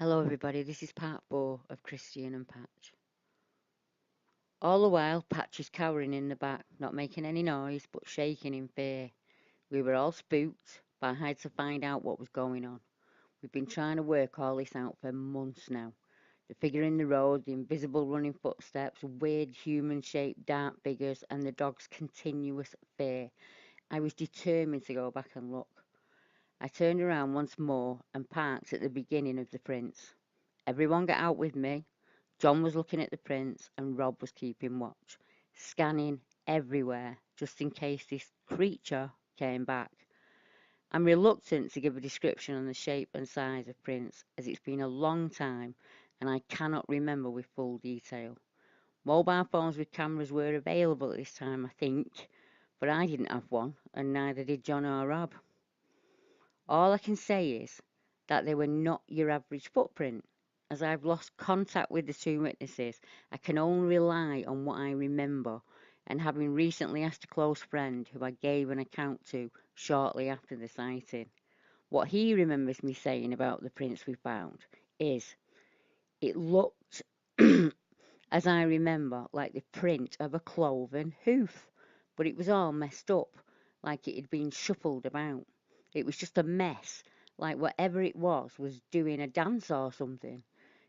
Hello, everybody. This is part 4 of Christian and Patch. All the while, Patch is cowering in the back, not making any noise, but shaking in fear. We were all spooked, but I had to find out what was going on. We've been trying to work all this out for months now. The figure in the road, the invisible running footsteps, weird human-shaped dark figures, and the dog's continuous fear. I was determined to go back and look. I turned around once more and parked at the beginning of the prints. Everyone got out with me. John was looking at the prints and Rob was keeping watch, scanning everywhere just in case this creature came back. I'm reluctant to give a description on the shape and size of prints as it's been a long time and I cannot remember with full detail. Mobile phones with cameras were available at this time, I think, but I didn't have one and neither did John or Rob. All I can say is that they were not your average footprint. As I've lost contact with the two witnesses, I can only rely on what I remember, and having recently asked a close friend who I gave an account to shortly after the sighting, what he remembers me saying about the prints we found is, it looked, as I remember, like the print of a cloven hoof, but it was all messed up, like it had been shuffled about. It was just a mess, like whatever it was doing a dance or something.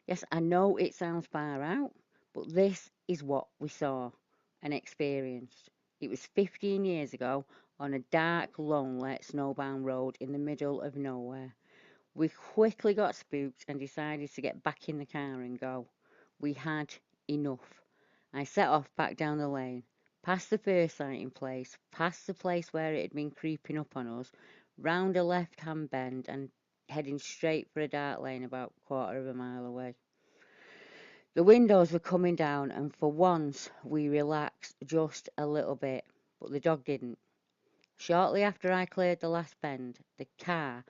Yes, I know it sounds far out, but this is what we saw and experienced. It was 15 years ago on a dark, lonely, snowbound road in the middle of nowhere. We quickly got spooked and decided to get back in the car and go. We had enough. I set off back down the lane, past the first sighting place, past the place where it had been creeping up on us, round a left-hand bend and heading straight for a dark lane about a quarter of a mile away. The windows were coming down and for once we relaxed just a little bit, but the dog didn't. Shortly after I cleared the last bend, the car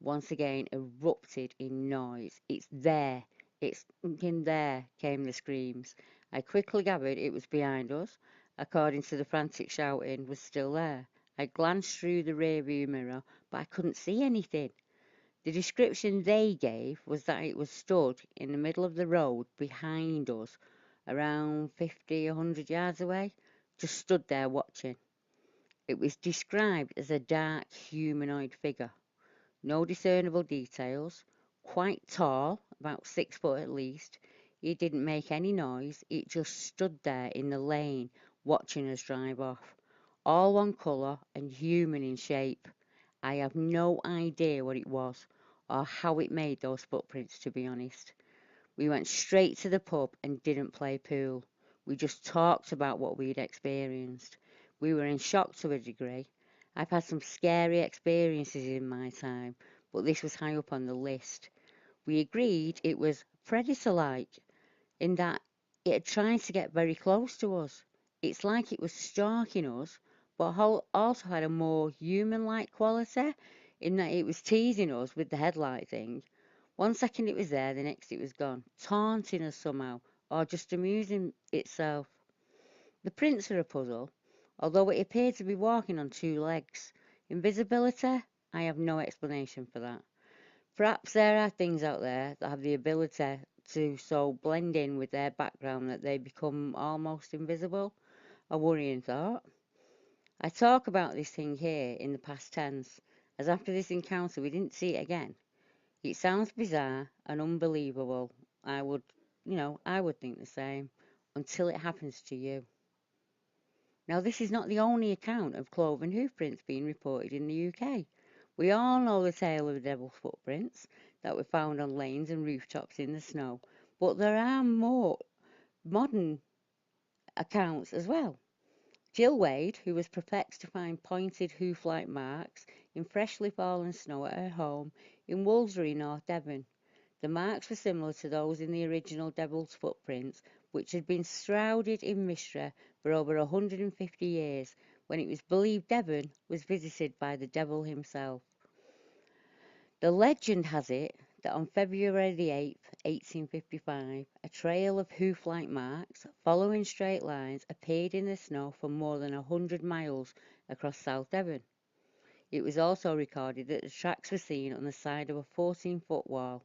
once again erupted in noise. "It's there! It's in there!" came the screams. I quickly gathered it was behind us, according to the frantic shouting, was still there. I glanced through the rearview mirror, but I couldn't see anything. The description they gave was that it was stood in the middle of the road behind us, around 50, 100 yards away, just stood there watching. It was described as a dark humanoid figure. No discernible details. Quite tall, about 6 foot at least. It didn't make any noise. It just stood there in the lane, watching us drive off. All one colour and human in shape. I have no idea what it was, or how it made those footprints, to be honest. We went straight to the pub and didn't play pool. We just talked about what we'd experienced. We were in shock to a degree. I've had some scary experiences in my time, but this was high up on the list. We agreed it was predator-like, in that it had tried to get very close to us. It's like it was stalking us, but also had a more human-like quality, in that it was teasing us with the headlight thing. One second it was there, the next it was gone, taunting us somehow, or just amusing itself. The prints are a puzzle, although it appeared to be walking on two legs. Invisibility? I have no explanation for that. Perhaps there are things out there that have the ability to so blend in with their background that they become almost invisible. A worrying thought. I talk about this thing here in the past tense, as after this encounter we didn't see it again. It sounds bizarre and unbelievable. I would think the same until it happens to you. Now, this is not the only account of cloven hoof prints being reported in the UK. We all know the tale of the devil's footprints that were found on lanes and rooftops in the snow, but there are more modern accounts as well. Jill Wade, who was perplexed to find pointed hoof-like marks in freshly fallen snow at her home in Wolseley, North Devon. The marks were similar to those in the original devil's footprints, which had been shrouded in mystery for over 150 years, when it was believed Devon was visited by the devil himself. The legend has it that on February the 8th, 1855, a trail of hoof-like marks, following straight lines, appeared in the snow for more than 100 miles across South Devon. It was also recorded that the tracks were seen on the side of a 14-foot wall.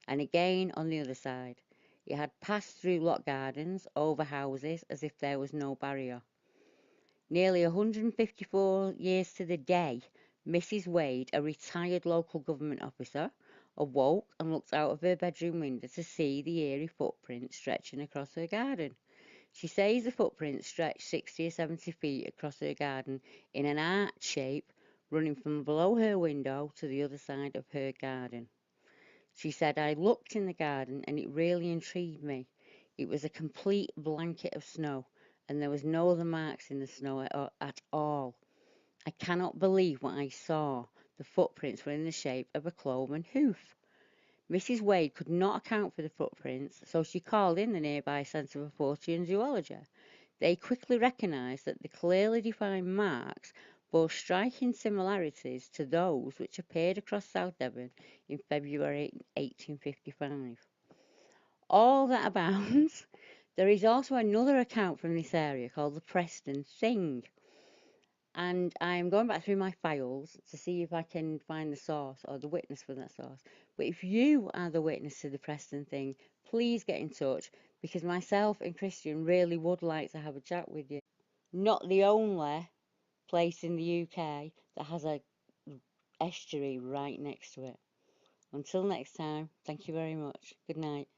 and again on the other side. It had passed through locked gardens, over houses, as if there was no barrier. Nearly 154 years to the day, Mrs. Wade, a retired local government officer, awoke and looked out of her bedroom window to see the eerie footprints stretching across her garden. She says the footprints stretched 60 or 70 feet across her garden in an arch shape, running from below her window to the other side of her garden. She said, I looked in the garden and it really intrigued me. It was a complete blanket of snow, and there was no other marks in the snow at all. I cannot believe what I saw. The footprints were in the shape of a cloven hoof. Mrs. Wade could not account for the footprints, so she called in the nearby Centre for Fortean Zoology. They quickly recognised that the clearly defined marks bore striking similarities to those which appeared across South Devon in February 1855. All that abounds. There is also another account from this area called the Preston Thing, and I'm going back through my files to see if I can find the source or the witness for that source. But if you are the witness to the Preston Thing, please get in touch, because myself and Christian really would like to have a chat with you. Not the only place in the UK that has a estuary right next to it. Until next time, thank you very much. Good night.